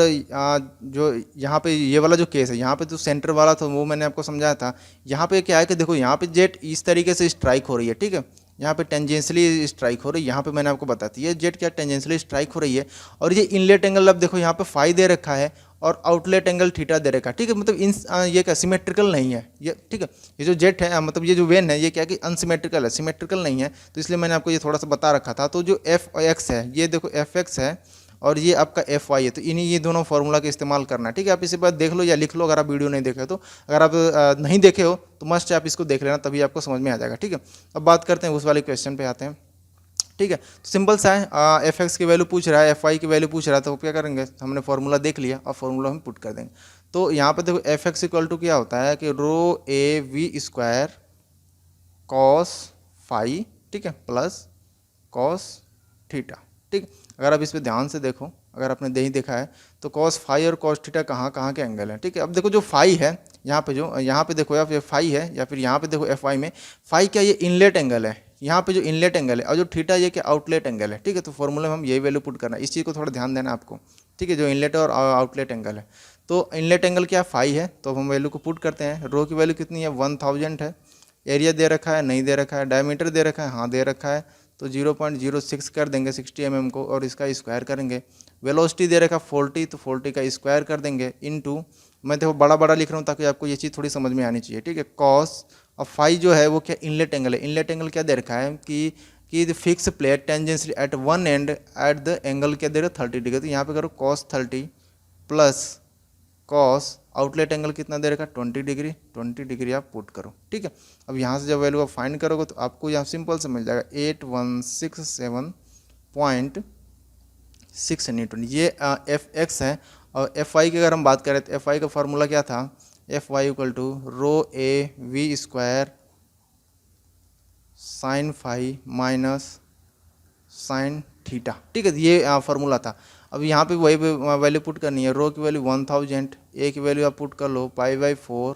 S1: जो यहाँ पे ये वाला जो केस है, यहाँ पे जो सेंटर वाला था वो मैंने आपको समझाया था। यहाँ पे क्या है कि देखो यहाँ पे जेट इस तरीके से स्ट्राइक हो रही है, ठीक है, यहाँ पे टेंजेंशियली स्ट्राइक हो रही है, यहाँ पे मैंने आपको बताया था ये जेट क्या टेंजेंशियली स्ट्राइक हो रही है। और ये इनलेट एंगल अब देखो यहाँ पे फाई दे रखा है और आउटलेट एंगल थीटा दे रखा है, ठीक है। मतलब इन ये क्या सिमेट्रिकल नहीं है ये, ठीक है। ये जो जेट है मतलब ये जो वेन है ये क्या कि अनसिमेट्रिकल है, सिमेट्रिकल नहीं है, तो इसलिए मैंने आपको ये थोड़ा सा बता रखा था। तो जो एफ एक्स है ये देखो एफ एक्स है और ये आपका एफ वाई है, तो इन्हीं ये दोनों फार्मूला का इस्तेमाल करना है, ठीक है। आप इसे बात देख लो या लिख लो अगर आप वीडियो नहीं देखे तो। अगर आप नहीं देखे हो तो मस्ट आप इसको देख लेना, तभी आपको समझ में आ जाएगा, ठीक है। अब बात करते हैं उस वाले क्वेश्चन पे आते हैं, ठीक है। तो सिंपल सा है, एफ एक्स की वैल्यू पूछ रहा है, एफ वाई की वैल्यू पूछ रहा है, तो क्या करेंगे, हमने फार्मूला देख लिया और फार्मूला हम पुट कर देंगे। तो यहाँ पे देखो एफ एक्स इक्वल टू क्या होता है कि rho A V square cos phi, ठीक है, प्लस कॉस थीटा, ठीक। अगर आप इस पर ध्यान से देखो, अगर आपने नहीं देखा है तो कॉस फाई और कॉस थीटा कहाँ के एंगल है, ठीक है। अब देखो जो फाई है यहाँ पे, जो यहाँ पे देखो या फिर फाई है या फिर यहाँ पे देखो एफ वाई में फाई क्या, ये इनलेट एंगल है, यहाँ पे जो इनलेट एंगल है, और जो थीटा ये क्या आउटलेट एंगल है, ठीक है। तो फॉर्मूले में हम यही वैल्यू पुट करना है, इस चीज़ को थोड़ा ध्यान देना आपको, ठीक है। जो इनलेट और आउटलेट एंगल है, तो इनलेट एंगल क्या फाई है, तो हम वैल्यू को पुट करते हैं। रो की वैल्यू कितनी है 1000 है, एरिया दे रखा है नहीं दे रखा है, डायमीटर दे रखा है हाँ दे रखा है, तो 0.06 कर देंगे 60 mm को और इसका स्क्वायर करेंगे। वेलोसिटी दे रखा 40, तो 40 का स्क्वायर कर देंगे इनटू, मैं देखो बड़ा लिख रहा हूँ ताकि आपको ये चीज़ थोड़ी समझ में आनी चाहिए, ठीक है। कॉस अब फाई जो है वो क्या इनलेट एंगल है, इनलेट एंगल क्या दे रखा है कि fix plate tangentially at one and at the angle क्या दे रहा है 30 डिग्री, तो यहाँ पे करो cos 30 plus cos outlet angle कितना दे रखा है 20 डिग्री आप पुट करो, ठीक है। अब यहाँ से जब वैल्यू आप फाइंड करोगे तो आपको यहाँ सिंपल से मिल जाएगा 8167.6 न्यूटन, ये एफ एक्स है। और एफ वाई की अगर हम बात करें तो एफ वाई का फार्मूला क्या था, F Y equal to rho A V square sine phi minus sine theta, ठीक है, ये फार्मूला था। अब यहाँ पे वही वैल्यू पुट करनी है, रो की वैल्यू 1000, ए की वैल्यू आप पुट कर लो π/4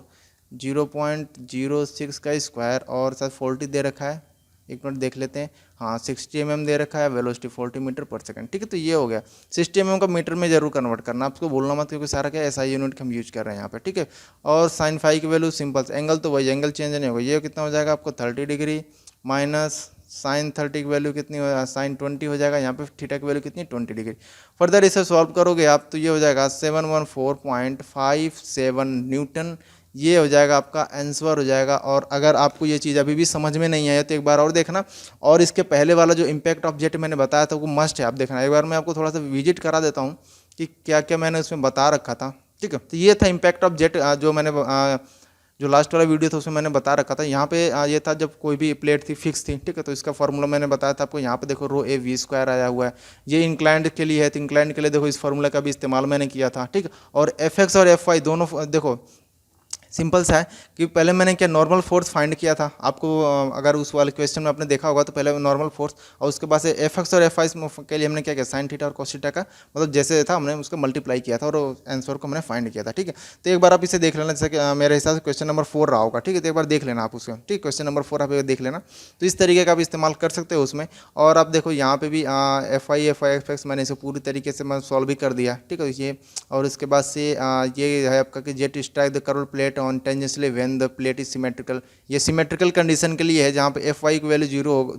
S1: 0.06 का स्क्वायर और साथ 40 दे रखा है, एक मिनट देख लेते हैं, हाँ 60 mm दे रखा है, वेलोसिटी 40 मीटर पर सेकंड, ठीक है। तो ये हो गया, 60 mm का मीटर में जरूर कन्वर्ट करना, आपको बोलना मत क्योंकि सारा क्या एसआई यूनिट हम यूज कर रहे हैं यहाँ पे, ठीक है। और साइन फाई की वैल्यू सिंपल, एंगल तो वही, एंगल चेंज नहीं होगा, ये कितना हो जाएगा आपको 30 डिग्री माइनस साइन 30 की वैल्यू कितनी हो, साइन 20 हो जाएगा, यहाँ पे थीटा की वैल्यू कितनी 20 डिग्री। फर्दर इसे सॉल्व करोगे आप तो ये हो जाएगा 714.57 न्यूटन, ये हो जाएगा आपका आंसर हो जाएगा। और अगर आपको ये चीज़ अभी भी समझ में नहीं आया तो एक बार और देखना, और इसके पहले वाला जो इम्पैक्ट ऑफ जेट मैंने बताया था वो मस्ट है आप देखना। एक बार मैं आपको थोड़ा सा विजिट करा देता हूँ कि क्या क्या मैंने उसमें बता रखा था, ठीक है। तो ये था इम्पैक्ट ऑफ जेट, जो मैंने जो लास्ट वाला वीडियो था उसमें मैंने बता रखा था। यहाँ पे ये था जब कोई भी प्लेट थी फिक्स थी, ठीक है, तो इसका फॉर्मूला मैंने बताया था आपको। यहाँ पे देखो रो ए वी स्क्वायर आया हुआ है, ये इंक्लाइंड के लिए है, तो इंक्लाइंड के लिए देखो इस फॉर्मूला का भी इस्तेमाल मैंने किया था, ठीक है। और एफ एक्स और एफ वाई दोनों देखो सिंपल सा है कि पहले मैंने क्या नॉर्मल फोर्स फाइंड किया था आपको, अगर उस वाले क्वेश्चन में आपने देखा होगा तो पहले नॉर्मल फोर्स, और उसके बाद से एफ एक्स और एफ आई के लिए हमने क्या किया साइन थीटा और कॉस थीटा का मतलब जैसे था हमने उसको मल्टीप्लाई किया था और आंसर को हमने फाइंड किया था, ठीक है। तो एक बार आप इसे देख लेना, जैसे कि मेरे हिसाब से क्वेश्चन नंबर 4 रहा होगा, ठीक है। तो एक बार देख लेना आप उसको, ठीक, क्वेश्चन नंबर 4 आप देख लेना। तो इस तरीके का आप इस्तेमाल कर सकते हो उसमें। और आप देखो यहाँ पे भी एफ आई एफ एक्स मैंने इसे पूरी तरीके से मैं सॉल्व भी कर दिया, ठीक है ये। और इसके बाद से ये है आपका कि jet strike the curve plate plate on tangentially when the plate is symmetrical. ये सिमेट्रिकल कंडीशन के लिए है जहाँ पे एफ वाई की वैल्यू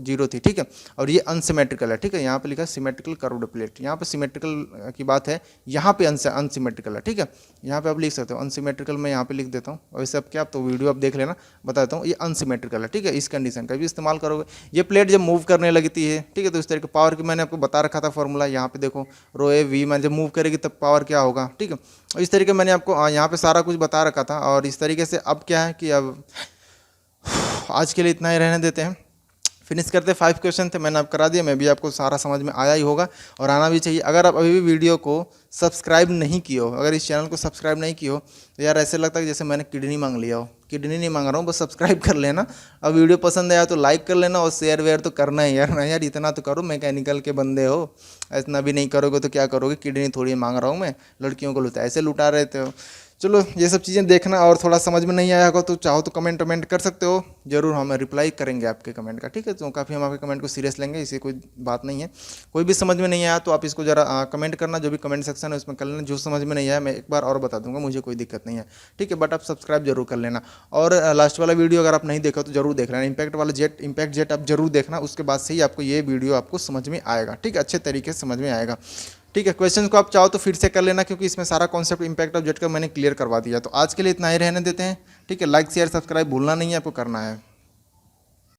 S1: जीरो थी, ठीक है। और ये अनसिमेट्रिकल है, ठीक है। यहाँ पे लिखा है सिमेट्रिकल कर्व्ड प्लेट, यहाँ पे सिमेट्रिकल की बात है, यहाँ पे अनसिमेट्रिकल है, ठीक है। यहाँ पे आप लिख सकते हो अनसिमेट्रिकल, मैं यहाँ पे लिख देता हूँ। वैसे अब क्या, आप तो वीडियो आप देख लेना, बताता हूँ। ये अनसिमेट्रिकल है, ठीक है। इस कंडीशन का भी इस्तेमाल करोगे। ये प्लेट जब मूव करने लगती है, ठीक है, तो इस तरह के पावर की मैंने आपको बता रखा था फॉर्मूला, यहाँ पे देखो रो ए वी में जब मूव करेगी तब पावर क्या होगा, ठीक है। और इस तरीके मैंने आपको यहाँ पे सारा कुछ बता रखा था। और इस तरीके से अब क्या है कि अब आज के लिए इतना ही रहने देते हैं, फिनिश करते। 5 क्वेश्चन थे, मैंने आप करा दिया, मैं भी आपको सारा समझ में आया ही होगा और आना भी चाहिए। अगर आप अभी भी वीडियो को सब्सक्राइब नहीं किए हो, अगर इस चैनल को सब्सक्राइब नहीं किए हो, तो यार ऐसे लगता है जैसे मैंने किडनी मांग लिया हो। किडनी नहीं मांग रहा हूँ, बस सब्सक्राइब कर लेना। अब वीडियो पसंद आया तो लाइक कर लेना और शेयर वेयर तो करना ही यार, ना यार इतना तो करो, मैकेनिकल के बंदे हो, इतना भी नहीं करोगे तो क्या करोगे। किडनी थोड़ी मांग रहा हूँ मैं, लड़कियों को लुटा ऐसे लुटा रहे थे। चलो ये सब चीज़ें देखना, और थोड़ा समझ में नहीं आया होगा तो चाहो तो कमेंट कर सकते हो, जरूर हम रिप्लाई करेंगे आपके कमेंट का, ठीक है। तो काफ़ी हम आपके कमेंट को सीरियस लेंगे, इसे कोई बात नहीं है। कोई भी समझ में नहीं आया तो आप इसको ज़रा कमेंट करना, जो भी कमेंट सेक्शन है उसमें कर लेना। जो समझ में नहीं आया मैं एक बार और बता दूंगा, मुझे कोई दिक्कत नहीं है, ठीक है। बट आप सब्सक्राइब जरूर कर लेना। और लास्ट वाला वीडियो अगर आप नहीं देखा तो जरूर देख लेना, इम्पैक्ट जेट आप जरूर देखना, उसके बाद से ही आपको ये वीडियो आपको समझ में आएगा, ठीक है, अच्छे तरीके से समझ में आएगा, ठीक है। क्वेश्चन को आप चाहो तो फिर से कर लेना, क्योंकि इसमें सारा कॉन्सेप्ट इम्पैक्ट ऑफ जेट का मैंने क्लियर करवा दिया। तो आज के लिए इतना ही रहने देते हैं, ठीक है। लाइक शेयर सब्सक्राइब भूलना नहीं है, आपको करना है।